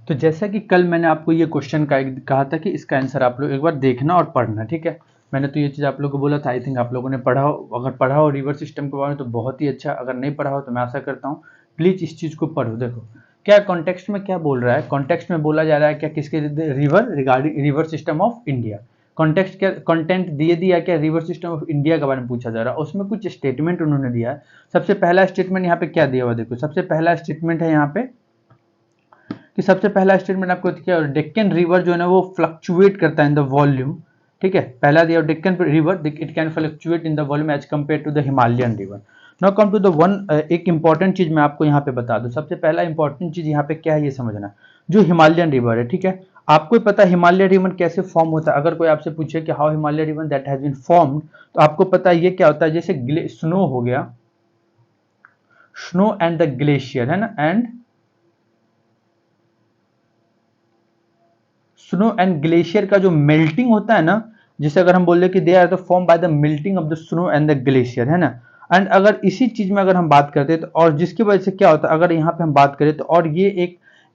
तो जैसा कि कल मैंने आपको ये क्वेश्चन का कहा था कि इसका आंसर आप लोग एक बार देखना और पढ़ना, ठीक है। मैंने तो ये चीज़ आप लोगों को बोला था, आई थिंक आप लोगों ने पढ़ा हो। अगर पढ़ा हो रिवर सिस्टम के बारे में तो बहुत ही अच्छा, अगर नहीं पढ़ा हो तो मैं आशा करता हूँ प्लीज़ इस चीज़ को पढ़ो। देखो क्या कॉन्टेक्स्ट में क्या बोल रहा है, कॉन्टेक्स्ट में बोला जा रहा है क्या, किसके river, regarding river system of India. Context क्या, कंटेंट दिए दिया क्या, रिवर सिस्टम ऑफ इंडिया के बारे में पूछा जा रहा है। उसमें कुछ स्टेटमेंट उन्होंने दिया है। सबसे पहला स्टेटमेंट यहाँ पे क्या दिया हुआ, देखो सबसे पहला स्टेटमेंट है यहाँ पे कि सबसे पहला स्टेटमेंट आपको क्या, डेक्कन रिवर जो है ना वो फ्लक्चुएट करता है इन द वॉल्यूम, ठीक है। पहला दिया Deccan river it can fluctuate in the volume as compare to the Himalayan river. Now come to the one, एक इंपॉर्टेंट चीज मैं आपको यहाँ पे बता दूं। सबसे पहला इंपॉर्टेंट चीज यहाँ पे क्या है ये समझना, जो हिमालयन रिवर है, ठीक है। आपको पता है हिमालय रिवर कैसे फॉर्म होता है। अगर कोई आपसे पूछे कि how Himalaya river that has been formed, तो आपको पता है ये क्या होता है, जैसे स्नो हो गया, स्नो एंड द ग्लेशियर है ना, एंड स्नो एंड ग्लेशियर का जो मेल्टिंग होता है ना, जिसे अगर हम बोल रहे कि they are the form by the melting of the snow and the glacier, है ना। एंड अगर इसी चीज में अगर हम बात करते हैं तो, और जिसकी वजह से क्या होता है, अगर यहाँ पे हम बात करें तो, और ये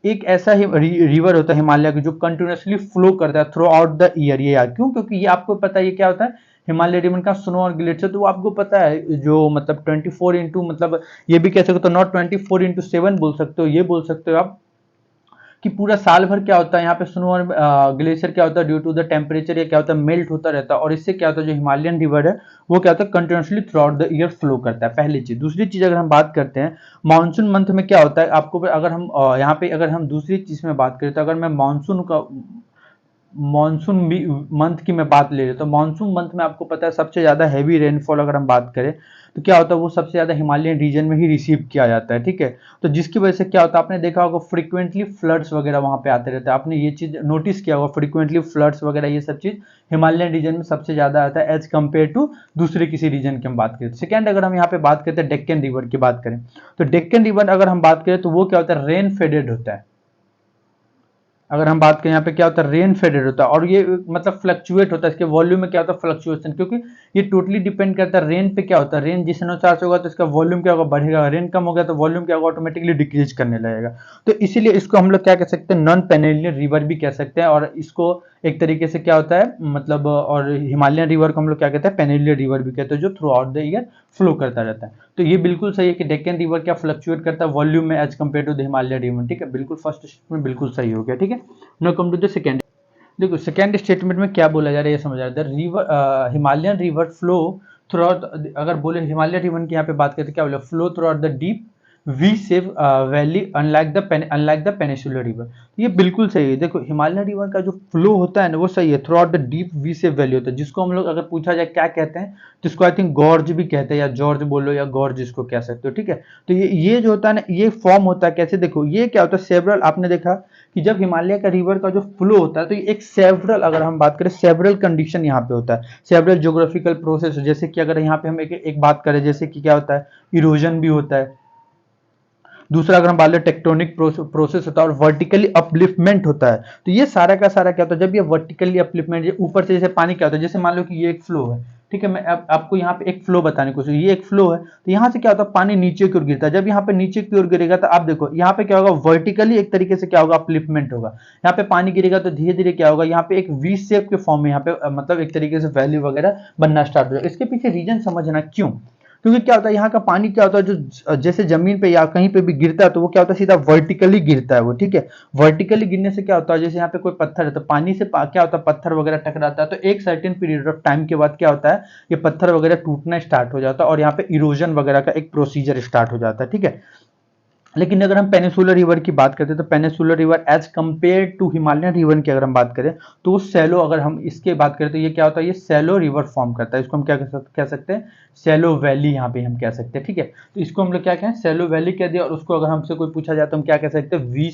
एक ऐसा ही रिवर होता है हिमालय की जो कंटिन्यूसली फ्लो करता है थ्रू आउट द ईयर। ये यार क्यों, क्योंकि ये आपको पता है ये क्या होता है, हिमालय रिवर का स्नो और ग्लेशियर, तो वो आपको पता है जो मतलब 24 इंटू, मतलब ये भी कह सकते हो, नॉट 24/7 बोल सकते हो, ये बोल सकते हो आप कि पूरा साल भर क्या होता है यहाँ पे स्नो और ग्लेशियर क्या होता है, ड्यू टू द टेम्परेचर या क्या होता है मेल्ट होता रहता है। और इससे क्या होता है जो हिमालयन रिवर है वो क्या होता है continuously through out the year flow करता है, पहली चीज। दूसरी चीज अगर हम बात करते हैं मानसून मंथ में क्या होता है, आपको अगर हम यहाँ पे अगर हम दूसरी चीज में बात करें तो, अगर मैं मानसून मंथ की मैं बात ले रही तो मानसून मंथ में आपको पता है सबसे ज्यादा हैवी रेनफॉल अगर हम बात करें तो क्या होता है, वो सबसे ज्यादा हिमालयन रीजन में ही रिसीव किया जाता है, ठीक है। तो जिसकी वजह से क्या होता है, आपने देखा होगा फ्रीक्वेंटली फ्लड्स वगैरह वहां पे आते रहते हैं, आपने ये चीज नोटिस किया होगा, फ्रीक्वेंटली फ्लड्स वगैरह ये सब चीज हिमालयन रीजन में सबसे ज्यादा आता है एज कंपेयर टू दूसरे किसी रीजन की हम बात करें। सेकंड अगर हम यहाँ पे बात करते हैं डेक्कन रिवर की बात करें, तो डेक्कन रिवर अगर हम बात करें तो वो क्या होता है, रेन फेडेड होता है। अगर हम बात करें यहाँ पे क्या होता है, रेन फेडेड होता है, और ये मतलब फ्लक्चुएट होता है, इसके वॉल्यूम में क्या होता है फ्लक्चुएशन, क्योंकि ये टोटली डिपेंड करता है रेन पे क्या होता है, रेन जिस अनुसार से होगा तो इसका वॉल्यूम क्या होगा, बढ़ेगा। रेन कम हो गया तो वॉल्यूम क्या होगा, ऑटोमेटिकली डिक्रीज करने लगेगा। तो इसीलिए इसको हम लोग क्या कह सकते हैं, नॉन पेनिलियन रिवर भी कह सकते हैं। और इसको एक तरीके से क्या होता है मतलब, और हिमालयन रिवर को हम लोग क्या कहते हैं, पेनिलियन रिवर भी कहते हैं, जो through out the year flow करता रहता है। तो ये बिल्कुल सही है कि डेक्कन रिवर क्या फ्लक्चुएट करता है वॉल्यूम में as compare to the Himalaya river, ठीक है। बिल्कुल फर्स्ट स्टेटमेंट बिल्कुल सही हो गया, ठीक है। Now come to the second. देखो सेकंड स्टेटमेंट में क्या बोला जा रहा है ये समझ आ रहा है, river Himalayan river flow through out, अगर बोले हिमालय रिवर की यहाँ पे बात करते क्या बोले, flow throughout the deep V सेव valley unlike the peninsular river. ये बिल्कुल सही है। देखो हिमालय रिवर का जो फ्लो होता है ना वो सही है, throughout the deep V सेव वैली होता है, जिसको हम लोग अगर पूछा जाए क्या कहते हैं, जिसको आई थिंक गॉर्ज भी कहते हैं, या जॉर्ज बोलो या गॉर्ज जिसको कह सकते हो, ठीक है। तो ये जो होता है ना, ये फॉर्म होता है कैसे, देखो ये क्या होता है, सेवरल, आपने देखा कि जब हिमालय का रिवर का जो फ्लो होता है तो ये एक सेवरल, अगर हम बात करें सेवरल कंडीशन यहाँ पे होता है, सेवरल ज्योग्राफिकल प्रोसेस। जैसे कि अगर यहाँ पे हम एक बात करें, जैसे कि क्या होता है, इरोजन भी होता है। दूसरा अगर हम बात करें टेक्टोनिक प्रोसेस होता है, और वर्टिकली अपलिफ्टमेंट होता है। तो ये सारा का सारा क्या होता है, जब ये वर्टिकली अपलिफ्टमेंट, ऊपर से जैसे पानी क्या होता है, जैसे मान लो कि ये एक फ्लो है, ठीक है। मैं आपको यहाँ पे एक फ्लो बताने की कोशिश, ये एक फ्लो है तो यहाँ से क्या होता है, पानी नीचे की ओर गिरता है। जब यहाँ पे नीचे की ओर गिरेगा तो आप देखो यहाँ पे क्या होगा, वर्टिकली एक तरीके से क्या होगा, अपलिफ्टमेंट होगा। यहाँ पे पानी गिरेगा तो धीरे धीरे क्या होगा, यहाँ पे एक वी शेप के फॉर्म में यहाँ पे मतलब एक तरीके से वैली वगैरह बनना स्टार्ट हो जाएगा। इसके पीछे रीजन समझना क्यों, क्योंकि क्या होता है यहाँ का पानी क्या होता है, जो जैसे जमीन पे या कहीं पे भी गिरता है तो वो क्या होता है, सीधा वर्टिकली गिरता है वो, ठीक है। वर्टिकली गिरने से क्या होता है, जैसे यहाँ पे कोई पत्थर है तो पानी से क्या होता है, पत्थर वगैरह टकराता है, तो एक सर्टेन पीरियड ऑफ टाइम के बाद क्या होता है, ये पत्थर वगैरह टूटना स्टार्ट हो जाता है, और यहाँ पे इरोजन वगैरह का एक प्रोसीजर स्टार्ट हो जाता है, ठीक है। लेकिन अगर हम पेनिसुलर रिवर की बात करते हैं तो peninsular river as compare to Himalayan river की अगर हम बात करें तो सैलो, अगर हम इसके बात करें तो ये क्या होता है, ये सैलो रिवर फॉर्म करता है। इसको हम क्या कह सकते हैं, सैलो वैली यहाँ पे हम कह सकते हैं, ठीक है। तो इसको हम लोग क्या कहें, सैलो वैली कह दिया। और उसको अगर हमसे कोई पूछा जाए तो हम क्या कह सकते हैं, वी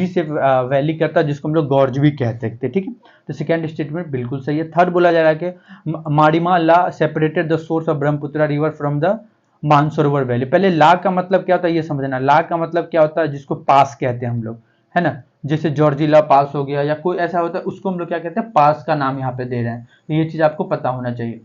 शेप वैली करता है, जिसको हम लोग गॉर्ज भी कह सकते हैं, ठीक है। तो सेकंड स्टेटमेंट बिल्कुल सही है। थर्ड बोला जा रहा है कि Marima La separated the source of Brahmaputra river from the Mansarovar valley. पहले ला का मतलब क्या होता है ये समझना, ला का मतलब क्या होता है, जिसको पास कहते हैं हम लोग, है ना। जैसे जॉर्जिला पास हो गया या कोई ऐसा होता है, उसको हम लोग क्या कहते हैं, पास का नाम यहाँ पे दे रहे हैं। तो ये चीज आपको पता होना चाहिए।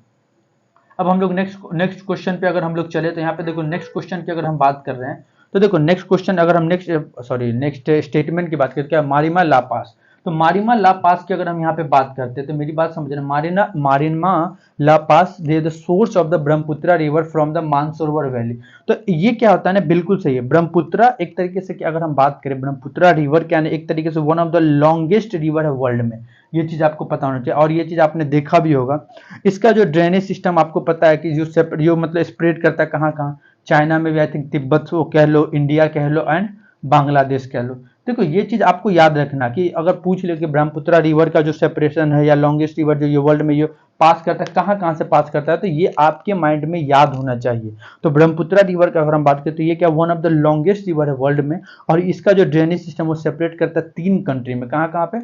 अब हम लोग नेक्स्ट क्वेश्चन पे अगर हम लोग चले तो यहाँ पे देखो नेक्स्ट क्वेश्चन की अगर हम बात कर रहे हैं तो देखो नेक्स्ट क्वेश्चन, अगर हम नेक्स्ट स्टेटमेंट की बात करें, क्या मारिमा ला पास। तो मारिमा ला पास की अगर हम यहाँ पे बात करते हैं तो मेरी बात समझना, Marima La pass they the source of the Brahmaputra river from the Mansarovar valley. तो ये क्या होता है ना, बिल्कुल सही है। ब्रह्मपुत्र एक तरीके से अगर हम बात करें, ब्रह्मपुत्र रिवर क्या है, एक तरीके से one of the longest river है वर्ल्ड में। ये चीज आपको पता होना चाहिए, और ये चीज आपने देखा भी होगा। इसका जो ड्रेनेज सिस्टम आपको पता है कि जो मतलब स्प्रेड करता है कहाँ कहाँ, चाइना में भी, आई थिंक तिब्बत को कह लो, इंडिया कह लो, एंड बांग्लादेश कह लो। देखो ये चीज आपको याद रखना कि अगर पूछ ले कि ब्रह्मपुत्र रिवर का जो सेपरेशन है या लॉन्गेस्ट रिवर जो ये वर्ल्ड में ये पास करता है, कहाँ कहाँ से पास करता है, तो ये आपके माइंड में याद होना चाहिए। तो ब्रह्मपुत्र रिवर का अगर हम बात करें तो ये क्या one of the longest river है वर्ल्ड में, और इसका जो ड्रेनेज सिस्टम वो सेपरेट करता है 3 कंट्री में। कहाँ कहाँ पे,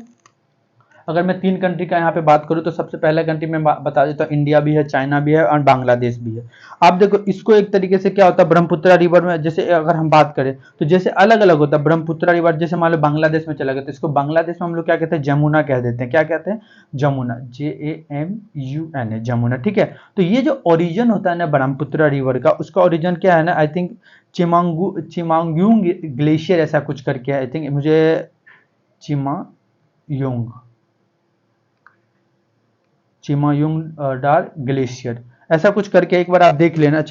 अगर मैं 3 कंट्री का यहाँ पे बात करूँ तो सबसे पहला कंट्री में बता देता हूँ, इंडिया भी है, चाइना भी है, और बांग्लादेश भी है। आप देखो इसको एक तरीके से क्या होता है ब्रह्मपुत्र रिवर में, जैसे अगर हम बात करें तो जैसे अलग अलग होता है ब्रह्मपुत्र रिवर। जैसे मान लो बांग्लादेश में चला गया तो इसको बांग्लादेश में हम लोग क्या कहते हैं, जमुना कह देते हैं। क्या कहते हैं, जमुना, JAMUNA, जमुना, ठीक है। तो ये जो ओरिजिन होता है ना ब्रह्मपुत्र रिवर का, उसका ओरिजिन क्या है ना, आई थिंक चिमांगयुंग ग्लेशियर ऐसा कुछ करके है, आई थिंक मुझे चिमायुंगडार ग्लेशियर ऐसा कुछ करके एक बार आप देख लेना।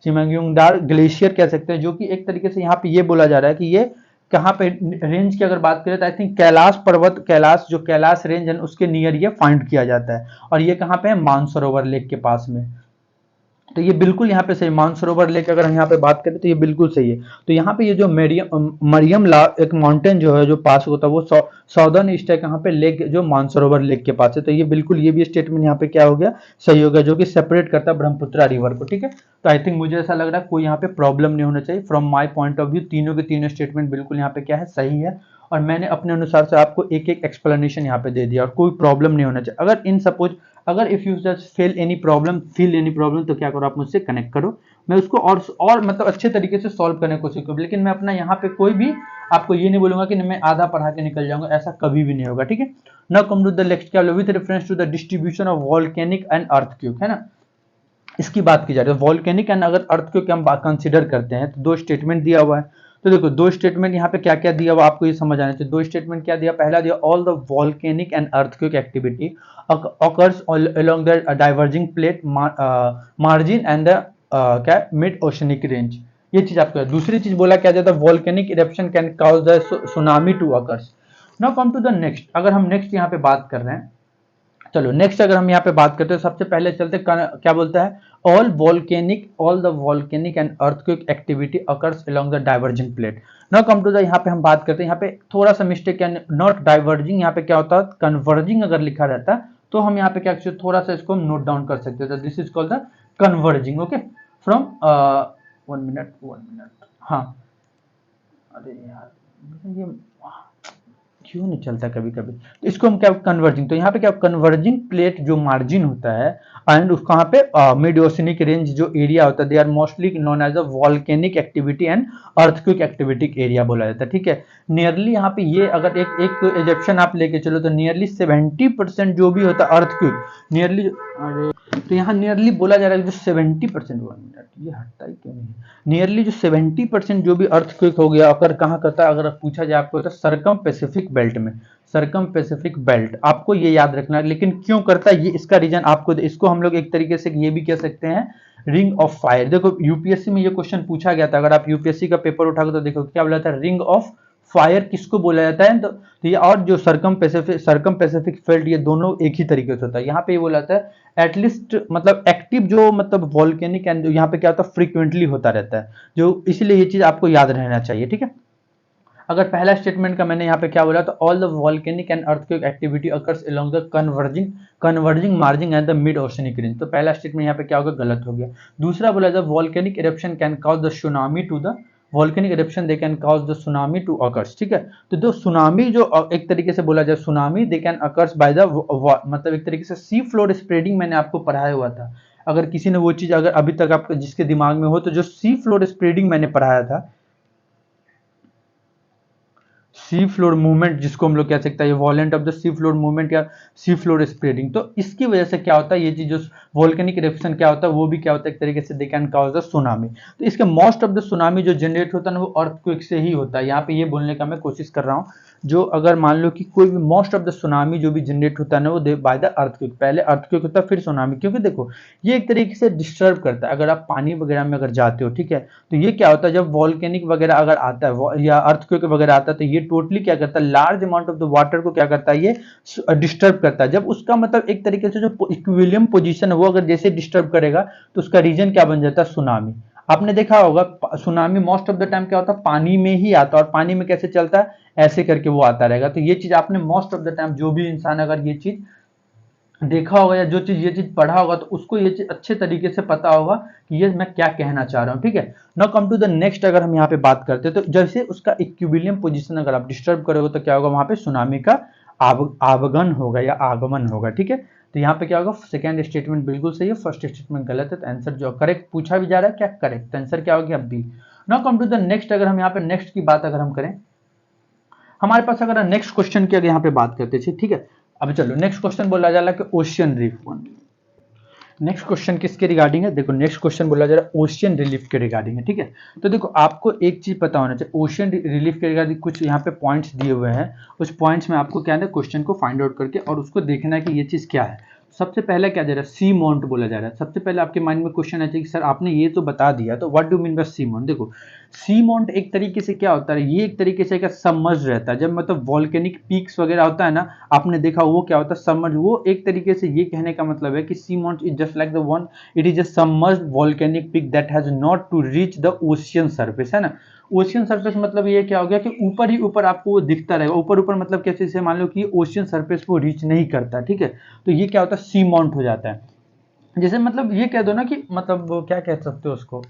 चिमायुंगडार ग्लेशियर कह सकते हैं, जो कि एक तरीके से यहाँ पे ये बोला जा रहा है कि ये कहाँ पे रेंज की अगर बात करें तो आई थिंक कैलाश पर्वत, जो कैलाश रेंज है उसके नियर ये फाइंड किया जाता है, और ये कहाँ पे है, मानसरोवर लेक के पास में। तो ये बिल्कुल यहाँ पे सही, मानसरोवर लेक अगर हम यहाँ पे बात करें तो ये बिल्कुल सही है। तो यहाँ पे ये जो मरियम ला एक माउंटेन जो है जो पास होता है वो साउदर्न ईस्ट है, कहाँ पे लेक जो मानसरोवर लेक के पास है। तो ये बिल्कुल ये भी स्टेटमेंट यहाँ पे क्या हो गया, सही हो गया, जो कि सेपरेट करता है ब्रह्मपुत्र रिवर को, ठीक है। तो आई थिंक मुझे ऐसा लग रहा है कोई यहाँ पे प्रॉब्लम नहीं होना चाहिए from my point of view. तीनों के तीनों स्टेटमेंट बिल्कुल यहाँ पे क्या है, सही है, और मैंने अपने अनुसार से आपको एक एक एक्सप्लेनेशन यहाँ पे दे दिया, और कोई प्रॉब्लम नहीं होना चाहिए। अगर इन सपोज अगर if you just feel any problem तो क्या करो, आप मुझसे कनेक्ट करो, मैं उसको और मतलब अच्छे तरीके से सॉल्व करने की कोशिश करूँ। लेकिन मैं अपना यहाँ पे कोई भी आपको ये नहीं बोलूंगा कि मैं आधा पढ़ा के निकल जाऊंगा, ऐसा कभी भी नहीं होगा, ठीक है। Now come to the next, क्या with reference to the distribution of volcanic and earthquake, है ना, इसकी बात की जा रही है। वॉल्केनिक एंड अगर अर्थक्वेक हम कंसिडर करते हैं तो 2 स्टेटमेंट दिया हुआ है। तो देखो 2 स्टेटमेंट यहाँ पे क्या क्या दिया हुआ आपको ये समझ आना चाहिए। 2 स्टेटमेंट क्या दिया, पहला दिया all the volcanic and earthquake activity occurs along the diverging plate margin and the क्या मिड ओशनिक रेंज, ये चीज आपको। दूसरी चीज बोला क्या जाता है, volcanic eruption can cause the tsunami to occurs. Now come to the next, अगर हम नेक्स्ट यहाँ पे बात कर रहे हैं, चलो नेक्स्ट अगर हम यहाँ पे बात करते हैं सबसे पहले चलते क्या बोलता है, all the volcanic and earthquake activity occurs along the diverging plate. Now come to the, यहाँ पे हम बात करते हैं, यहाँ पे थोड़ा सा मिस्टेक है, नॉट डाइवर्जिंग, यहाँ पे क्या होता है कन्वर्जिंग अगर लिखा रहता है तो हम यहाँ पे क्या थोड़ा सा इसको नोट डाउन कर सकते हैं। तो this is called the converging, okay, from 1 minute, हाँ, अरे यार ये क्यों नहीं चलता कभी कभी, तो इसको हम क्या कन्वर्जिंग, तो यहाँ पे क्या कन्वर्जिंग प्लेट जो मार्जिन होता है एंड उसको यहाँ पे मिड ओशनिक रेंज जो एरिया होता है, they are mostly known as a volcanic activity and earthquake activity area बोला जाता है, ठीक है। नियरली यहाँ पे ये अगर एक एजेप्शन आप लेके चलो तो नियरली 70% जो भी होता है अर्थक्वेक, नियरली, अरे तो यहाँ नियरली बोला जा रहा है जो 70%, 1 मिनट ये हटता ही क्यों नहीं, नियरली जो 70% जो भी अर्थक्वेक हो गया अगर कहाँ करता है, अगर पूछा जाए आपको तो सर्कम पैसिफिक बेल्ट में, सर्कम पैसिफिक बेल्ट, आपको ये याद रखना है। लेकिन क्यों करता है ये, इसका रीजन आपको, इसको हम लोग एक तरीके से ये भी कह सकते हैं रिंग ऑफ फायर। देखो यूपीएससी में ये क्वेश्चन पूछा गया था, अगर आप यूपीएससी का पेपर उठाओगे तो देखो क्या बोला था, रिंग ऑफ फायर किसको बोला जाता है, तो ये और जो सर्कम पैसिफिक बेल्ट ये दोनों एक ही तरीके से होता है। यहाँ पे ये बोला जाता है एटलीस्ट मतलब एक्टिव जो मतलब वॉल्केनिक एंड यहाँ पे क्या होता है फ्रीक्वेंटली होता रहता है, जो इसलिए ये चीज आपको याद रहना चाहिए, ठीक है। अगर पहला स्टेटमेंट का मैंने यहाँ पे क्या बोला, तो all the volcanic and earthquake activity occurs along the converging margin and the mid oceanic range, तो पहला स्टेटमेंट यहाँ पे क्या होगा, गलत हो गया। दूसरा बोला the volcanic eruption can cause the tsunami to the volcanic eruption they can cause the tsunami to occurs, ठीक है। तो जो सुनामी जो एक तरीके से बोला जाए tsunami they can occurs by the मतलब एक तरीके से सी फ्लोर स्प्रेडिंग मैंने आपको पढ़ाया हुआ था। अगर किसी ने वो चीज अगर अभी तक आपको जिसके दिमाग में हो तो जो सी फ्लोर स्प्रेडिंग मैंने पढ़ाया था, सी फ्लोर मूवमेंट जिसको हम लोग कह सकते हैं, ये वॉलेंट of the sea floor movement या सी फ्लोर स्प्रेडिंग। तो इसकी वजह से क्या होता है, ये चीज जो वोल्केनिक इरप्शन क्या होता है वो भी क्या होता है एक तरीके से दे कैन कॉज द सुनामी। तो इसके मोस्ट ऑफ द सुनामी जो जनरेट होता है ना वो अर्थक्वेक से ही होता है। यहाँ पे ये बोलने का मैं कोशिश कर रहा हूँ, जो अगर मान लो कि कोई भी मोस्ट ऑफ द सुनामी जो भी जनरेट होता है ना वो बाय द अर्थक्वेक, पहले अर्थक्वेक होता है फिर सुनामी। क्योंकि देखो ये एक तरीके से डिस्टर्ब करता है, अगर आप पानी वगैरह में अगर जाते हो, ठीक है, तो ये क्या होता है जब वॉल्केनिक वगैरह अगर आता है या अर्थक्वेक वगैरह आता है तो ये टोटली क्या करता है, large amount of the water को क्या करता है, ये डिस्टर्ब करता है। जब उसका मतलब एक तरीके से जो इक्विलिब्रियम पोजीशन है वो अगर जैसे डिस्टर्ब करेगा तो उसका रीजन क्या बन जाता है, सुनामी। आपने देखा होगा tsunami most of the time क्या होता है, पानी में ही आता है, और पानी में कैसे चलता है, ऐसे करके वो आता रहेगा। तो ये चीज आपने मोस्ट ऑफ द टाइम जो भी इंसान अगर ये चीज देखा होगा या जो चीज ये चीज पढ़ा होगा तो उसको ये चीज अच्छे तरीके से पता होगा कि ये मैं क्या कहना चाह रहा हूँ, ठीक है। Now come to the next, अगर हम यहाँ पे बात करते हैं तो जैसे उसका इक्विलिब्रियम पोजीशन अगर आप डिस्टर्ब करोगे तो क्या होगा, वहां पे सुनामी का आगमन होगा या आगमन होगा, ठीक है। तो यहाँ पे क्या होगा, सेकंड स्टेटमेंट बिल्कुल सही है, फर्स्ट स्टेटमेंट गलत है। तो आंसर जो करेक्ट पूछा भी जा रहा है क्या करेक्ट, आंसर क्या होगा B. Now come to the next, अगर हम यहाँ पे नेक्स्ट की बात अगर हम करें, हमारे पास अगर नेक्स्ट क्वेश्चन की अगर यहाँ पे बात करते थे, ठीक है। अब चलो नेक्स्ट क्वेश्चन बोला जा रहा है कि ओशियन रिलीफ। नेक्स्ट क्वेश्चन किसके रिगार्डिंग है, देखो नेक्स्ट क्वेश्चन बोला जा रहा है ओशियन रिलीफ के रिगार्डिंग है, ठीक है। तो देखो आपको एक चीज पता होना चाहिए, ओशियन रिलीफ के रिगार्डिंग कुछ यहाँ पे पॉइंट्स दिए हुए हैं, उस पॉइंट्स में आपको क्या है क्वेश्चन को फाइंड आउट करके और उसको देखना है कि ये चीज क्या है। सबसे पहले क्या जा रहा है, सी माउंट बोला जा रहा है। सबसे पहले आपके माइंड में क्वेश्चन है कि सर आपने ये तो बता दिया, तो what do mean by seamount. देखो सी माउंट एक तरीके से क्या होता है, ये एक तरीके से क्या सबमर्ज रहता है। जब मतलब वॉल्केनिक पीक्स वगैरह होता है ना, आपने देखा वो क्या होता है सबमर्ज, वो एक तरीके से ये कहने का मतलब है कि sea mount is just like the one, it is a submerged volcanic peak that has not to reach the ocean surface, है ना। ओशियन सरफेस मतलब ये क्या हो गया कि ऊपर ही ऊपर आपको वो दिखता रहेगा, ऊपर ऊपर मतलब कैसे से मान लो कि ओशियन सरफेस को रीच नहीं करता, ठीक है। तो ये क्या होता है, सी माउंट हो जाता है। जैसे मतलब ये कह दो ना कि मतलब वो क्या कह सकते हो उसको,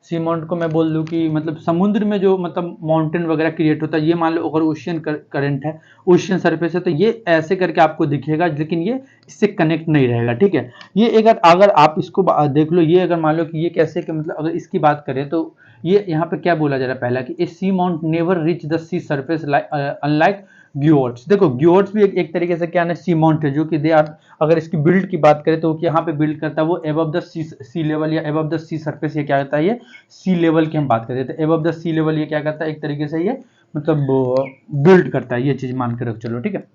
सी माउंट को मैं बोल दूं कि मतलब समुद्र में जो मतलब माउंटेन वगैरह क्रिएट होता है, ये मान लो अगर ओशियन करंट है, ओशियन सरफेस है, तो ये ऐसे करके आपको दिखेगा लेकिन ये इससे कनेक्ट नहीं रहेगा, ठीक है। ये अगर अगर आप इसको देख लो, ये अगर मान लो कि ये कैसे कि मतलब अगर इसकी बात करें तो ये यहाँ पे क्या बोला जा रहा है पहला कि a sea mount never reach the sea surface unlike guyots. देखो ग्योर्ट्स भी एक तरीके से क्या है, सी माउंट है, जो कि दे आर, अगर इसकी बिल्ड की बात करें तो यहाँ पे बिल्ड करता है वो एबव द सी लेवल या एबव द सी सरफेस, ये क्या करता है, ये सी लेवल की हम बात करते हैं। तो एबव द सी लेवल ये क्या करता है, एक तरीके से ये मतलब बिल्ड करता है, ये चीज मान के रख चलो, ठीक है।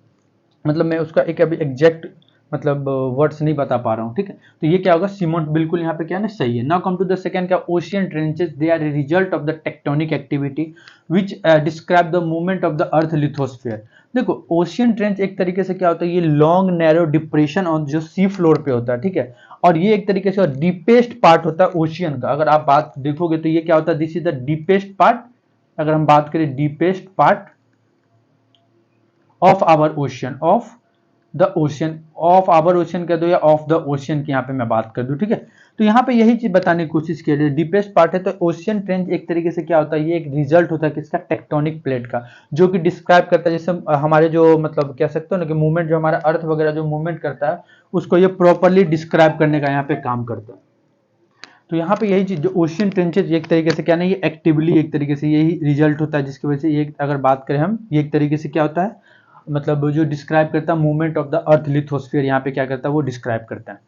मतलब मैं उसका एक अभी एग्जैक्ट मतलब वर्ड्स नहीं बता पा रहा हूँ, ठीक है। तो ये क्या होगा, सीमेंट बिल्कुल यहाँ पे क्या है ना सही है। Now come to the second, क्या ocean trenches, they are a result of the tectonic activity which describe the movement of the earth lithosphere. देखो ओशियन ट्रेंच एक तरीके से क्या होता है, ये लॉन्ग नैरो डिप्रेशन ऑन जो सी फ्लोर पे होता है, ठीक है। और ये एक तरीके से डीपेस्ट पार्ट होता है ओशियन का। अगर आप बात देखोगे तो ये क्या होता है, this is the deepest part, अगर हम बात करें deepest part of our ocean, of the ocean, of our ocean कह दो या ऑफ द ओशियन की यहाँ पे मैं बात कर दूं, ठीक है। तो यहाँ पे यही चीज बताने की कोशिश की है, डीपेस्ट पार्ट है। तो ओशियन ट्रेंच एक तरीके से क्या होता है, ये एक रिजल्ट होता है किसका, टेक्टोनिक प्लेट का, जो कि डिस्क्राइब करता है जैसे हमारे जो मतलब कह सकते हो ना कि मूवमेंट जो हमारा अर्थ वगैरह जो मूवमेंट करता है उसको ये प्रॉपरली डिस्क्राइब करने का यहाँ पे काम करता है। तो यहाँ पे यही चीज जो ओशियन ट्रेंचेज एक तरीके से क्या नहीं, ये एक्टिवली एक तरीके से यही रिजल्ट होता है, जिसकी वजह से ये अगर बात करें हम, ये एक तरीके से क्या होता है, मतलब जो डिस्क्राइब करता है movement of the earth lithosphere, यहाँ पे क्या करता है वो डिस्क्राइब करता है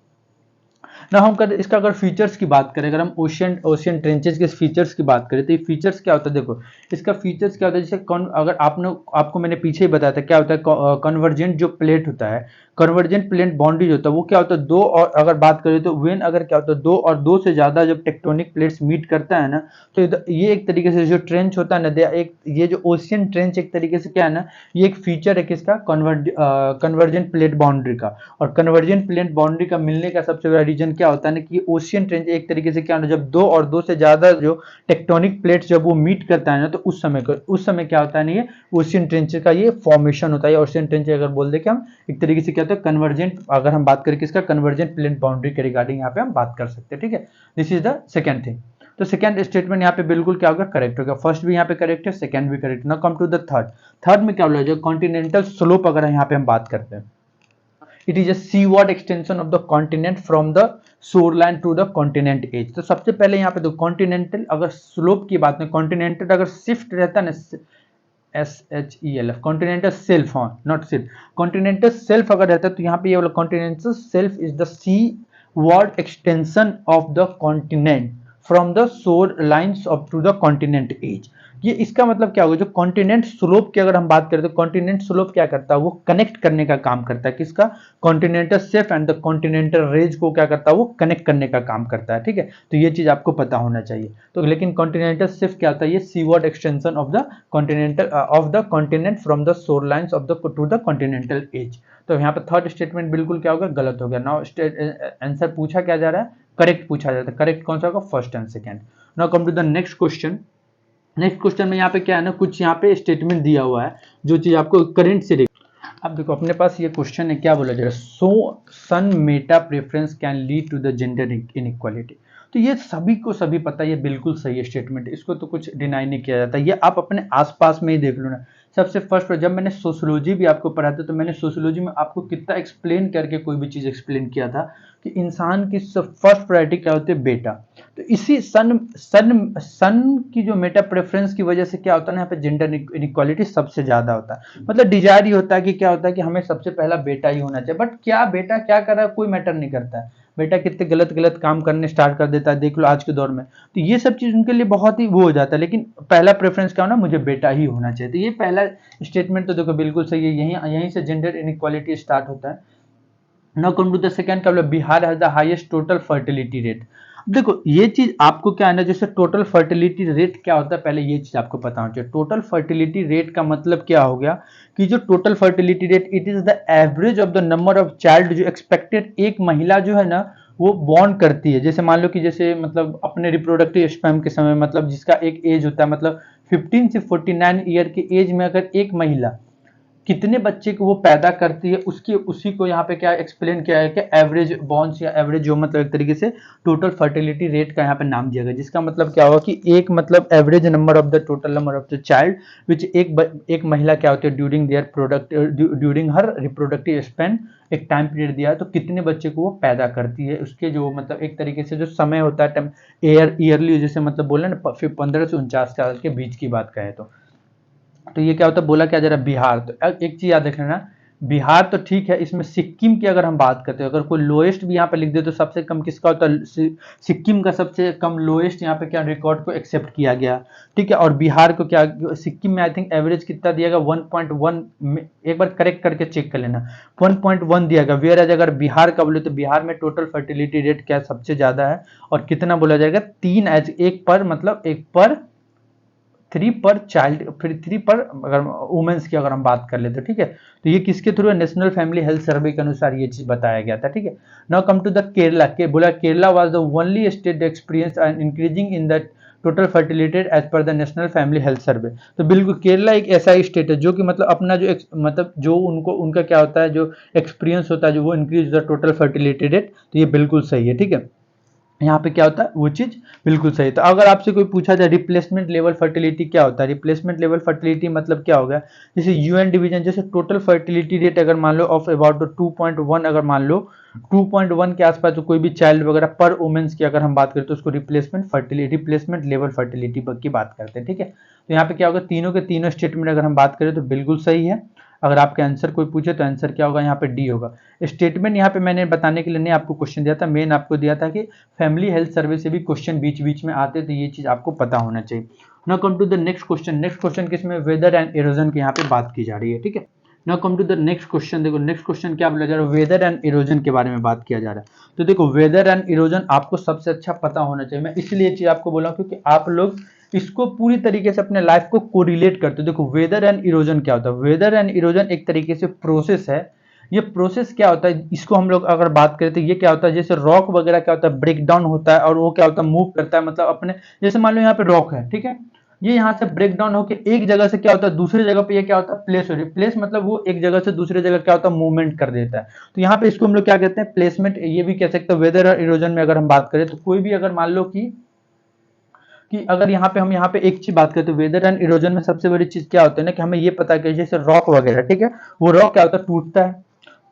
ना। हम कर इसका अगर फीचर्स की बात करें, अगर हम ओशियन ओशियन ट्रेंचेस के फीचर्स की बात करें तो ये फीचर्स क्या होता है, देखो इसका फीचर्स क्या होता है, जैसे अगर आपको मैंने पीछे ही बताया था क्या होता है, कन्वर्जेंट जो प्लेट होता है, कन्वर्जेंट प्लेट बाउंड्री होता है वो क्या होता है, दो, और अगर बात करें तो वेन अगर क्या होता है दो और दो से ज्यादा जब टेक्टोनिक प्लेट्स मीट करता है ना, तो ये एक तरीके से जो ट्रेंच होता है ना, एक ये जो ओशियन ट्रेंच एक तरीके से क्या है ना, ये एक फीचर है किसका, कन्वर्जेंट प्लेट बाउंड्री का। और कन्वर्जेंट प्लेट बाउंड्री का मिलने का सबसे बड़ा रीजन क्या होता है ना कि ओशियन ट्रेंच एक तरीके से क्या होता है, जब दो और दो से ज्यादा जो टेक्टोनिक प्लेट्स जब वो मीट करता है ना, तो उस समय क्या होता है ना, ये ओशियन ट्रेंच का ये फॉर्मेशन होता है। ओशियन ट्रेंच अगर बोल दे कि हम एक तरीके से क्या होता है कन्वर्जेंट, अगर हम बात करें किसका, कन्वर्जेंट प्लेट बाउंड्री के रिगार्डिंग यहाँ पे हम बात कर सकते हैं, ठीक है। This is the second thing. तो सेकंड स्टेटमेंट यहाँ पे बिल्कुल क्या होगा, करेक्ट होगा। फर्स्ट भी यहाँ पे करेक्ट है, सेकंड भी correct. Now come to the third. Third में क्या बोला जाए, कॉन्टिनेंटल स्लोप अगर यहाँ पे हम बात करते हैं, it is a seaward extension of the continent from the shoreline to the continent edge. तो सबसे पहले यहाँ पे तो कॉन्टिनेंटल अगर स्लोप की बात में, कॉन्टिनेंटल अगर शिफ्ट रहता है ना, SHELF, कॉन्टिनेंटल शेल्फ, हाँ नॉट शेल्फ, कॉन्टिनेंटल शेल्फ अगर रहता है तो यहाँ पे ये वाला continental shelf is the seaward extension of the continent from the shorelines up to the continent edge. ये इसका मतलब क्या होगा, जो कॉन्टिनेंट स्लोप की अगर हम बात करें तो कॉन्टिनेंट स्लोप क्या करता है, वो कनेक्ट करने का काम करता है, किसका, continental shelf and the continental range को क्या करता है, वो कनेक्ट करने का काम करता है, ठीक है। तो ये चीज आपको पता होना चाहिए। तो लेकिन कॉन्टिनेंटल शेल्फ क्या होता है, ये seaward extension of the continent from the shorelines of the to the continental edge. तो यहाँ पे थर्ड स्टेटमेंट बिल्कुल क्या होगा, गलत हो गया। नाउ आंसर पूछा क्या जा रहा है, करेक्ट पूछा जाता है। करेक्ट कौन सा होगा, first and second. Now come to the next question. Next question में यहाँ पे क्या है ना, कुछ यहाँ पे स्टेटमेंट दिया हुआ है जो चीज आपको करंट से, अब देखो अपने पास ये क्वेश्चन है, क्या बोला जा रहा है, so son meta preference can lead to the gender inequality. तो ये सभी को सभी पता है, ये बिल्कुल सही है स्टेटमेंट, इसको तो कुछ डिनाई नहीं किया जाता। ये आप अपने आसपास में ही देख लो ना। सबसे फर्स्ट जब मैंने सोशियोलॉजी भी आपको पढ़ा था तो मैंने सोशियोलॉजी में आपको कितना एक्सप्लेन करके कोई भी चीज एक्सप्लेन किया था कि इंसान की फर्स्ट प्रायोरिटी क्या होती है, बेटा। तो इसी सन सन सन की जो मेटा प्रेफरेंस की वजह से क्या होता है ना, यहाँ पे जेंडर इनइक्वालिटी सबसे ज्यादा होता है। मतलब डिजायर ही होता है कि क्या होता है कि हमें सबसे पहला बेटा ही होना चाहिए, बट क्या बेटा क्या कर रहा है कोई मैटर नहीं करता है। बेटा कितने गलत गलत काम करने स्टार्ट कर देता है, देख लो आज के दौर में। तो ये सब चीज उनके लिए बहुत ही वो हो जाता है, लेकिन पहला प्रेफरेंस क्या होना, मुझे बेटा ही होना चाहिए। तो ये पहला स्टेटमेंट तो देखो बिल्कुल सही है, यहीं से जेंडर इनइक्वालिटी स्टार्ट होता है। Now come to the second, क्या बोला, Bihar has the highest total fertility rate. देखो ये चीज आपको क्या है ना, जैसे टोटल फर्टिलिटी रेट क्या होता है, पहले ये चीज आपको पता होना चाहिए। टोटल फर्टिलिटी रेट का मतलब क्या हो गया कि जो total fertility rate, it is the average of the number of child जो एक्सपेक्टेड एक महिला जो है ना वो बॉर्न करती है। जैसे मान लो कि जैसे मतलब अपने रिप्रोडक्टिव स्पर्म के समय, मतलब जिसका एक एज होता है, मतलब 15 से 49 ईयर के एज में अगर एक महिला कितने बच्चे को वो पैदा करती है, उसकी उसी को यहाँ पे क्या एक्सप्लेन किया है कि एवरेज बॉर्न्स या एवरेज जो मतलब एक तरीके से टोटल फर्टिलिटी रेट का यहाँ पे नाम दिया गया। जिसका मतलब क्या होगा कि एक मतलब average number of the total number of the child विच एक महिला क्या होती है during their product during her reproductive Spain, एक टाइम पीरियड दिया है तो कितने बच्चे को वो पैदा करती है, उसके जो मतलब एक तरीके से जो समय होता है ईयरली, जैसे मतलब बोले ना 15 से 49 साल के बीच की बात कहें तो ये क्या होता है, बोला क्या जा रहा है, बिहार। तो एक चीज याद रखना, बिहार तो ठीक है, इसमें सिक्किम की अगर हम बात करते हैं, अगर कोई लोएस्ट भी यहाँ पे लिख दे तो सबसे कम किसका होता है, सिक्किम का सबसे कम लोएस्ट यहाँ पे क्या रिकॉर्ड को एक्सेप्ट किया गया, ठीक है। और बिहार को क्या, सिक्किम में आई थिंक एवरेज कितना दिया गया 1.1, एक बार करेक्ट करके चेक कर लेना, 1.1 दिया गया। वेयर एज अगर बिहार का बोले तो बिहार में टोटल फर्टिलिटी रेट क्या सबसे ज्यादा है, और कितना बोला जाएगा, 3 एज एक पर, मतलब एक पर 3 पर चाइल्ड, फिर 3 पर अगर वुमेन्स की अगर हम बात कर लेते, ठीक है। तो ये किसके थ्रू है, नेशनल फैमिली हेल्थ सर्वे के अनुसार ये चीज बताया गया था, ठीक है। Now come to the Kerala के, बोला Kerala was the only state experience and increasing in the total fertility as per the national family health survey. तो बिल्कुल केरला एक ऐसा स्टेट है जो कि मतलब अपना जो मतलब जो उनको उनका क्या होता है, जो एक्सपीरियंस होता है जो वो increase the total fertility rate, तो ये बिल्कुल सही है, ठीक है। यहाँ पे क्या होता है वो चीज बिल्कुल सही। तो अगर आपसे कोई पूछा जाए रिप्लेसमेंट लेवल फर्टिलिटी क्या होता है, रिप्लेसमेंट लेवल फर्टिलिटी मतलब क्या होगा, जैसे यूएन डिवीजन, जैसे टोटल फर्टिलिटी रेट अगर मान लो ऑफ अबाउट 2.1, अगर मान लो 2.1 के आसपास तो कोई भी चाइल्ड वगैरह पर वुमेन्स की अगर हम बात करें तो उसको रिप्लेसमेंट लेवल फर्टिलिटी की बात करते हैं, ठीक है। तो यहाँ पे क्या होगा, तीनों के तीनों स्टेटमेंट अगर हम बात करें तो बिल्कुल सही है। अगर आपके आंसर कोई पूछे तो आंसर क्या होगा, यहाँ पे डी होगा। स्टेटमेंट यहाँ पे मैंने बताने के लिए नहीं आपको क्वेश्चन दिया था, मेन आपको दिया था कि फैमिली हेल्थ सर्वे से भी क्वेश्चन बीच बीच में आते, तो ये चीज आपको पता होना चाहिए। Now come to the next question. Next question किसमें, वेदर एंड इरोजन की यहाँ पे बात की जा रही है, ठीक है। Now come to the next question. देखो नेक्स्ट क्वेश्चन क्या बोला जा रहा है, वेदर एंड इरोजन के बारे में बात किया जा रहा है। तो देखो वेदर एंड इरोजन आपको सबसे अच्छा पता होना चाहिए, मैं इसलिए चीज आपको बोला क्योंकि आप लोग इसको पूरी तरीके से अपने लाइफ को कोरिलेट करते हो। देखो वेदर एंड इरोजन क्या होता है, वेदर एंड इरोजन एक तरीके से प्रोसेस है। ये प्रोसेस क्या होता है, इसको हम लोग अगर बात करें तो ये क्या होता है, जैसे रॉक वगैरह क्या होता है, ब्रेक डाउन होता है और वो क्या होता है, मूव करता है, मतलब अपने जैसे मान लो यहाँ पे रॉक है, ठीक है, ये यहाँ से ब्रेक डाउन होकर एक जगह से क्या होता है दूसरी जगह पे ये क्या होता है प्लेस हो रही है। प्लेस मतलब वो एक जगह से दूसरी जगह क्या होता है मूवमेंट कर देता है। तो यहाँ पे इसको हम लोग क्या कहते हैं, प्लेसमेंट, ये भी कह सकते हैं। वेदर और इरोजन में अगर हम बात करें तो कोई भी अगर मान लो कि अगर यहाँ पे हम यहाँ पे एक चीज बात करते हैं, वेदर एंड इरोजन में सबसे बड़ी चीज क्या होता है ना कि हमें ये पता है कि जैसे रॉक वगैरह, ठीक है, वो रॉक क्या होता है, टूटता है।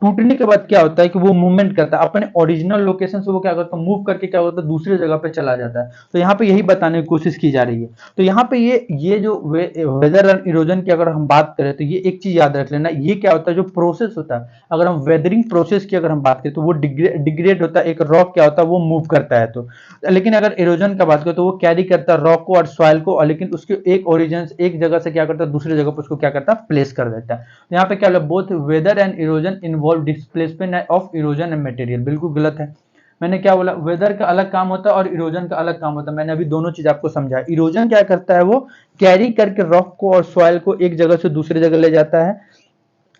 टूटने के बाद क्या होता है कि वो मूवमेंट करता है अपने ओरिजिनल लोकेशन से, वो क्या करता है मूव करके क्या होता है दूसरी जगह पे चला जाता है। तो यहाँ पे यही बताने की कोशिश की जा रही है। तो यहाँ पे ये जो वेदर एंड इरोजन की अगर हम बात करें तो ये एक चीज याद रख लेना, ये क्या होता है जो प्रोसेस होता है, अगर हम वेदरिंग प्रोसेस की अगर हम बात करें तो वो डिग्रेड होता है, एक रॉक क्या होता है वो मूव करता है। तो लेकिन अगर इरोजन का बात करें तो वो कैरी करता है रॉक को और सॉइल को, और लेकिन उसके एक ओरिजिन एक जगह से क्या करता है दूसरी जगह पर उसको क्या करता है प्लेस कर देता है। तो यहाँ पे क्या बोला, both weather and erosion involve displacement of erosion and material, बिल्कुल गलत है। मैंने क्या बोला, वेदर का अलग काम होता है और इरोजन का अलग काम होता है। मैंने अभी दोनों चीज आपको समझाया। इरोजन क्या करता है, वो कैरी करके रॉक को और सॉइल को एक जगह से दूसरी जगह ले जाता है,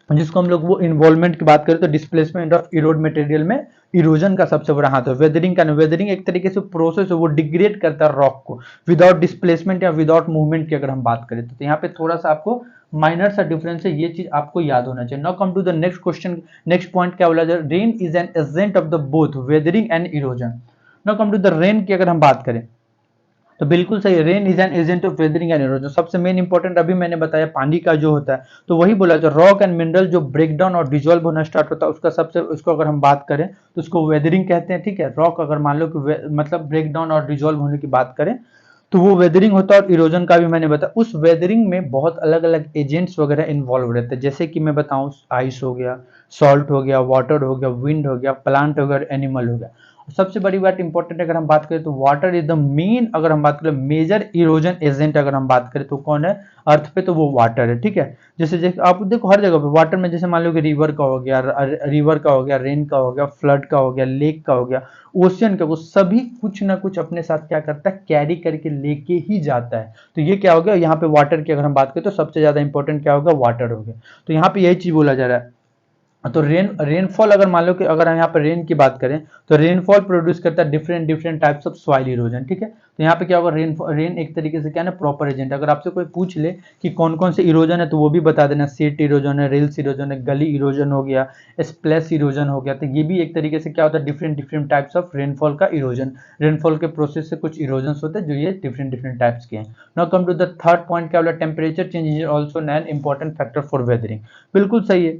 जिसको हम लोग वो इन्वॉल्वमेंट की बात करें तो डिस्प्लेसमेंट ऑफ इरोड मटेरियल में इरोजन का सबसे बड़ा हाथ है। वेदरिंग का, वेदरिंग एक तरीके से प्रोसेस है, वो डिग्रेड करता है रॉक को विदाउट डिस्प्लेसमेंट या विदाउट मूवमेंट की अगर हम बात करें तो यहाँ पे थोड़ा सा आपको माइनर सा डिफरेंस है, ये चीज आपको याद होना चाहिए। Now come to the next question. Next point क्या बोला जाए, rain is an agent of the both weathering and erosion. Now come to the rain की अगर हम बात करें तो बिल्कुल सही, rain is an agent of weathering and erosion. सबसे मेन इंपॉर्टेंट अभी मैंने बताया पानी का जो होता है, तो वही बोला जो रॉक एंड मिनरल जो ब्रेक डाउन और डिजोल्व होना स्टार्ट होता है उसका सबसे, उसको अगर हम बात करें तो उसको वेदरिंग कहते हैं, ठीक है। रॉक अगर मान लो कि मतलब ब्रेक डाउन और डिजोल्व होने की बात करें तो वो वेदरिंग होता है। और इरोजन का भी मैंने बताया, उस वेदरिंग में बहुत अलग अलग एजेंट्स वगैरह इन्वॉल्व रहते हैं, जैसे कि मैं बताऊं आइस हो गया, सॉल्ट हो गया, वाटर हो गया, विंड हो गया, प्लांट हो गया, एनिमल हो गया। सबसे बड़ी बात इंपॉर्टेंट अगर हम बात करें तो वाटर इज द मेन, अगर हम बात करें मेजर इरोजन एजेंट अगर हम बात करें तो कौन है अर्थ पे, तो वो वाटर है, ठीक है। जैसे जैसे आप देखो हर जगह पे वाटर में, जैसे मान लो कि रिवर का हो गया, रेन का हो गया, फ्लड का हो गया, लेक का हो गया, ओशियन का, वो सभी कुछ ना कुछ अपने साथ क्या करता है कैरी करके लेके ही जाता है। तो ये क्या हो गया यहाँ पे वाटर की अगर हम बात करें तो सबसे ज्यादा इंपॉर्टेंट क्या होगा, वाटर हो गया। तो यहाँ पे यही चीज बोला जा रहा है। तो रेनफॉल अगर मान लो कि अगर हम यहाँ पर रेन की बात करें तो रेनफॉल प्रोड्यूस करता है different different types of soil erosion, ठीक है। तो यहाँ पे क्या होगा, रेन एक तरीके से क्या है ना प्रॉपर एजेंट। अगर आपसे कोई पूछ ले कि कौन कौन से इरोजन है तो वो भी बता देना, सीट इरोजन है, रेल्स इरोजन है, गली इरोजन हो गया, स्प्लैश इरोजन हो गया। तो ये भी एक तरीके से क्या होता है different different types of rainfall का इरोजन। रेनफॉल के प्रोसेस से कुछ इरोजन होते हैं जो ये डिफरेंट डिफरेंट टाइप्स के हैं। Now come to the third point, क्या बोला, temperature change is also an important factor for weathering. बिल्कुल सही है।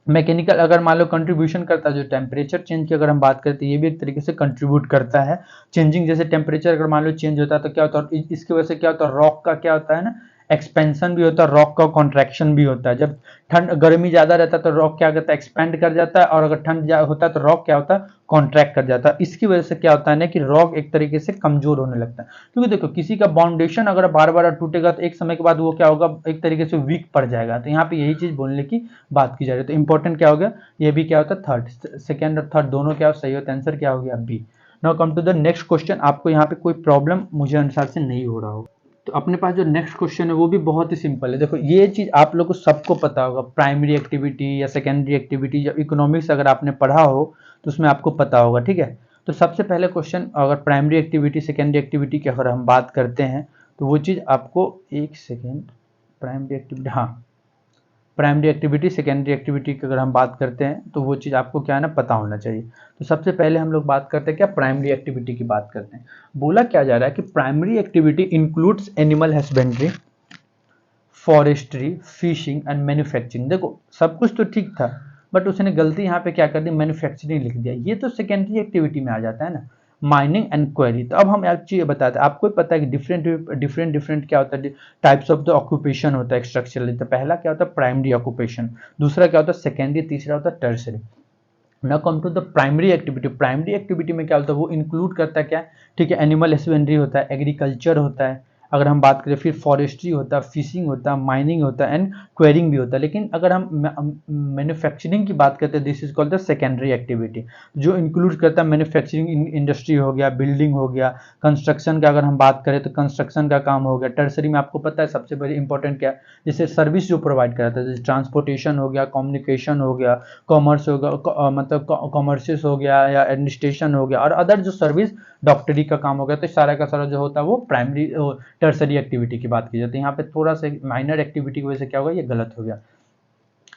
मैकेनिकल अगर मान लो कंट्रीब्यूशन करता है, जो टेम्परेचर चेंज की अगर हम बात करते हैं ये भी एक तरीके से कंट्रीब्यूट करता है चेंजिंग। जैसे टेम्परेचर अगर मान लो चेंज होता है तो क्या होता है, इसकी वजह से क्या होता है रॉक का क्या होता है ना एक्सपेंशन भी होता है, रॉक का कॉन्ट्रैक्शन भी होता है। जब ठंड गर्मी ज्यादा रहता है तो रॉक क्या करता है एक्सपेंड कर जाता है, और अगर ठंड होता है तो रॉक क्या होता है कॉन्ट्रैक्ट कर जाता है। इसकी वजह से क्या होता है ना कि रॉक एक तरीके से कमजोर होने लगता है। क्योंकि देखो किसी का बाउंडेशन अगर बार बार टूटेगा तो एक समय के बाद वो क्या होगा एक तरीके से वीक पड़ जाएगा। तो यहाँ पे यही चीज बोलने की बात की जा रही है। तो इंपॉर्टेंट क्या हो गया, ये भी क्या होता है थर्ड, सेकेंड और थर्ड दोनों क्या सही होता है, आंसर क्या हो गया B. Now come to the next question. आपको यहाँ पे कोई प्रॉब्लम मुझे अनुसार से नहीं हो रहा होगा। तो अपने पास जो नेक्स्ट क्वेश्चन है वो भी बहुत ही सिंपल है। देखो ये चीज आप लोग को सबको पता होगा, प्राइमरी एक्टिविटी या सेकेंडरी एक्टिविटी या इकोनॉमिक्स अगर आपने पढ़ा हो तो उसमें आपको पता होगा, ठीक है। तो सबसे पहले क्वेश्चन, अगर प्राइमरी एक्टिविटी सेकेंडरी एक्टिविटी की अगर हम बात करते हैं तो वो चीज आपको, एक सेकेंड, प्राइमरी एक्टिविटी, हाँ प्राइमरी एक्टिविटी सेकेंडरी एक्टिविटी की अगर हम बात करते हैं तो वो चीज़ आपको क्या है ना पता होना चाहिए। तो सबसे पहले हम लोग बात करते हैं क्या, प्राइमरी एक्टिविटी की बात करते हैं। बोला क्या जा रहा है कि primary activity includes animal husbandry, forestry, fishing and manufacturing. देखो सब कुछ तो ठीक था बट उसने गलती यहाँ पे क्या कर दी, मैन्युफैक्चरिंग लिख दिया। ये तो सेकेंडरी एक्टिविटी में आ जाता है ना, माइनिंग एंड क्वेरी। तो अब हम एक चीज बताते हैं, आपको पता है कि डिफरेंट क्या होता है टाइप्स ऑफ द ऑक्यूपेशन होता है स्ट्रक्चरली। तो पहला क्या होता है प्राइमरी ऑक्यूपेशन, दूसरा क्या होता है सेकेंडरी, तीसरा होता है tertiary. Now come to the primary activity. Primary activity में क्या होता है वो इंक्लूड करता है क्या, ठीक है, एनिमल हस्बेंड्री होता है, एग्रीकल्चर होता है, अगर हम बात करें फिर फॉरेस्ट्री होता है, फिशिंग होता है, माइनिंग होता है एंड क्वेरिंग भी होता है। लेकिन अगर हम मैन्युफैक्चरिंग की बात करते हैं, this is called the secondary activity, जो इंक्लूड करता है मैन्युफैक्चरिंग इंडस्ट्री हो गया, बिल्डिंग हो गया, कंस्ट्रक्शन का अगर हम बात करें तो कंस्ट्रक्शन का काम हो गया। टर्सरी में आपको पता है सबसे बड़ी इंपॉर्टेंट क्या है, जैसे सर्विस जो प्रोवाइड कराता है, जैसे ट्रांसपोर्टेशन हो गया, कम्युनिकेशन हो गया, कॉमर्स हो गया, मतलब कॉमर्सिस हो गया या एडमिनिस्ट्रेशन हो गया, और अदर जो सर्विस डॉक्टरी का काम हो गया। तो सारा का सारा जो होता है वो प्राइमरी टर्सरी एक्टिविटी की बात की जाती है। यहाँ पे थोड़ा सा माइनर एक्टिविटी की वजह से क्या होगा ये गलत हो गया।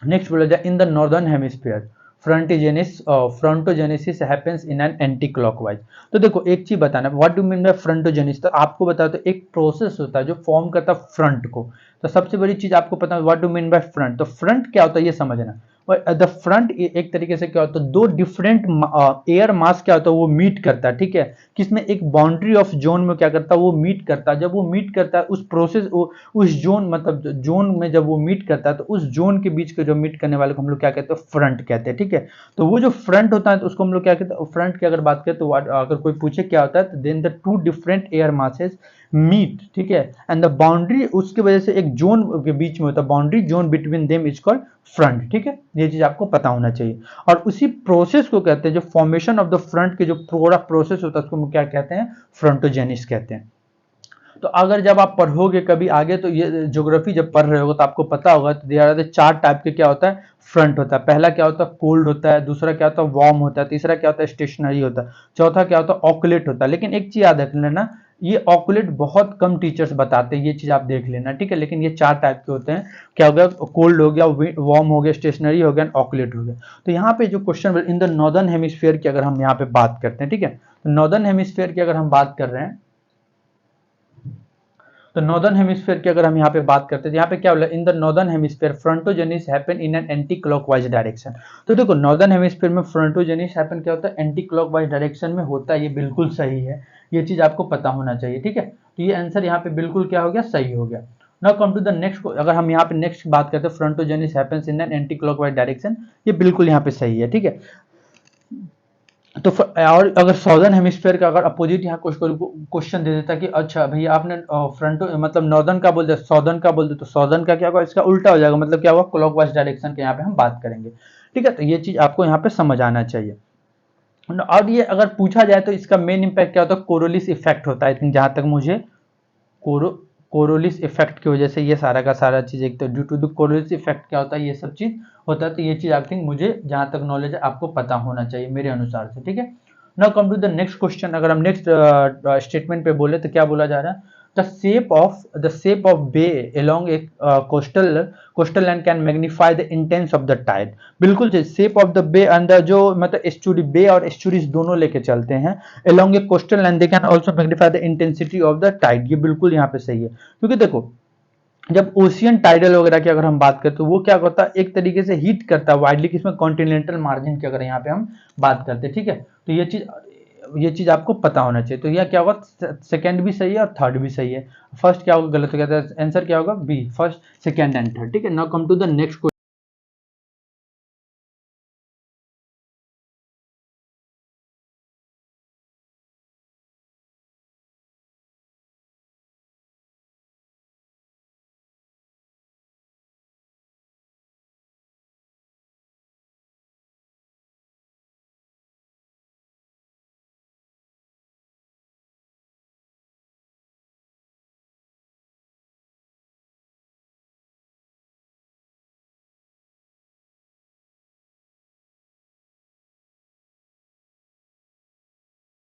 नेक्स्ट बोला जाए, इन the northern hemisphere frontogenesis happens in an anti clockwise. तो देखो एक चीज बताना, what do mean bye frontogenesis. तो आपको बता दो एक प्रोसेस होता है जो फॉर्म करता है फ्रंट को। तो सबसे बड़ी चीज आपको पता है what do mean bye front. तो फ्रंट क्या होता है ये समझना, और द फ्रंट एक तरीके से क्या होता है, दो डिफरेंट एयर मास क्या होता है वो मीट करता है, ठीक है, किसमें एक बाउंड्री ऑफ जोन में क्या करता है वो मीट करता है। जब वो मीट करता है उस प्रोसेस उस जोन मतलब जोन में जब वो मीट करता है तो उस जोन के बीच के जो मीट करने वाले को हम लोग क्या कहते हैं, फ्रंट कहते हैं, ठीक है। तो वो जो फ्रंट होता है तो उसको हम लोग क्या कहते हैं, फ्रंट की अगर बात करें तो अगर कोई पूछे क्या होता है तो then the two different air masses meet, ठीक है, एंड द बाउंड्री उसकी वजह से एक जोन के बीच में होता है, boundary zone between them is called front, ठीक है, ये चीज आपको पता होना चाहिए। और उसी प्रोसेस को कहते हैं, जो फॉर्मेशन ऑफ द फ्रंट के जो पूरा प्रोसेस होता है उसको हम क्या कहते हैं, फ्रंटोजेनिस कहते हैं। तो अगर जब आप पढ़ोगे कभी आगे तो ये ज्योग्राफी जब पढ़ रहे हो तो आपको पता होगा तो देयर आर द चार टाइप के क्या होता है, फ्रंट होता है। पहला क्या होता है, कोल्ड होता है, दूसरा क्या होता है, वार्म होता है, तीसरा क्या होता है, स्टेशनरी होता है, चौथा क्या होता है, ऑकुलेट होता है। लेकिन एक चीज याद रख लेना, ये ऑकुलेट बहुत कम टीचर्स बताते हैं, ये चीज आप देख लेना, ठीक है। लेकिन ये चार टाइप के होते हैं, क्या हो गया, कोल्ड हो गया, वार्म हो गया, स्टेशनरी हो गया, ऑकुलेट हो गया। तो यहाँ पे जो question in the northern hemisphere की अगर हम यहाँ पे बात करते हैं, ठीक है, तो नॉर्दर्न हेमिस्फीयर की अगर हम बात कर रहे हैं तो नॉर्दर्न हेमिस्फीयर की अगर हम यहाँ पे बात करते हैं तो यहाँ पे क्या बोला, in the northern hemisphere frontogenesis happen in an anti clockwise direction. तो देखो नॉर्दर्न हेमिस्फीयर में फ्रंटोजेनिस हैपन क्या होता है, एंटी क्लॉकवाइज डायरेक्शन में होता है, ये बिल्कुल सही है, ये चीज आपको पता होना चाहिए, ठीक है। तो ये आंसर यहाँ पे बिल्कुल क्या हो गया, सही हो गया। Now come to the next, अगर हम यहाँ पे नेक्स्ट बात करते हैं, frontogenesis happens in an anti clockwise direction, ये बिल्कुल यहाँ पे सही है, ठीक है। तो और अगर सॉदर्न हेमिस्फीयर का अगर अपोजिट यहाँ क्वेश्चन दे देता कि अच्छा भैया आपने फ्रंट मतलब नॉर्दर्न का बोल दिया, सॉदर्न का बोल दिया, तो सॉदर्न का क्या होगा, इसका उल्टा हो जाएगा, मतलब क्या होगा, क्लॉकवाइज डायरेक्शन के यहाँ पे हम बात करेंगे, ठीक है। तो ये चीज आपको यहाँ पे समझ आना चाहिए। और ये अगर पूछा जाए तो इसका मेन इंपैक्ट क्या होता है, कोरोलिस इफेक्ट होता है, जहां तक मुझे कोरो कोरोलिस इफेक्ट की वजह से ये सारा का सारा चीज, एक तो due to the Coriolis effect क्या होता है, ये सब चीज होता है। तो ये चीज आई थिंक मुझे जहां तक नॉलेज है आपको पता होना चाहिए मेरे अनुसार से, ठीक है। Now come to the next question, अगर हम नेक्स्ट स्टेटमेंट पे बोले तो क्या बोला जा रहा है, the shape of bay along a coastal land can magnify the intense of the tide। बिल्कुल सही, शेप ऑफ द बे अंदर जो मतलब एस्चुरी, बे और एस्चुरीज दोनों लेके चलते हैं along a coastal land they can also magnify the intensity of the tide। ये बिल्कुल यहाँ पे सही है, क्योंकि देखो जब ओशियन टाइडल वगैरह की अगर हम बात करें तो वो क्या करता है, एक तरीके से हीट करता है वाइडली, किसमें, कॉन्टिनेंटल मार्जिन की अगर यहाँ पे हम बात करते हैं, ठीक है। तो ये चीज आपको पता होना चाहिए। तो यह क्या होगा, सेकंड भी सही है और थर्ड भी सही है, फर्स्ट क्या होगा, गलत हो गया था, आंसर क्या होगा, B, first second and third, ठीक है। Now come to the next